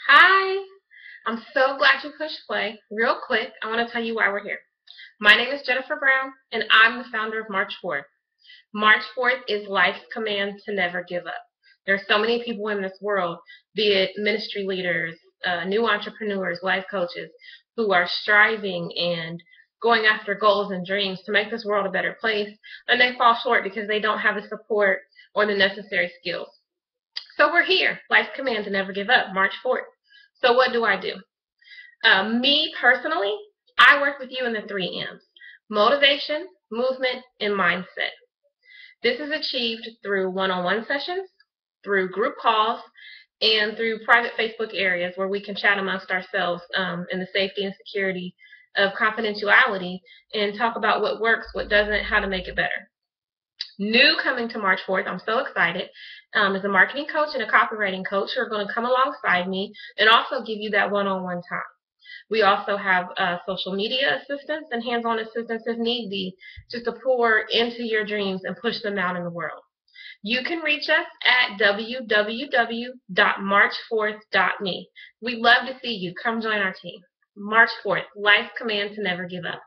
Hi, I'm so glad you pushed play. Real quick, I want to tell you why we're here. My name is Jennifer Brown, and I'm the founder of March 4th. March 4th is life's command to never give up. There are so many people in this world, be it ministry leaders, new entrepreneurs, life coaches, who are striving and going after goals and dreams to make this world a better place, and they fall short because they don't have the support or the necessary skills. So we're here, life's command to never give up, March 4th. So what do I do? Me personally, I work with you in the three M's: motivation, movement, and mindset. This is achieved through one-on-one sessions, through group calls, and through private Facebook areas where we can chat amongst ourselves in the safety and security of confidentiality and talk about what works, what doesn't, how to make it better. New coming to March 4th, I'm so excited, is a marketing coach and a copywriting coach who are going to come alongside me and also give you that one-on-one time. We also have social media assistance and hands-on assistance if need be, just to pour into your dreams and push them out in the world. You can reach us at www.march4th.me. We'd love to see you. Come join our team. March 4th, life's command to never give up.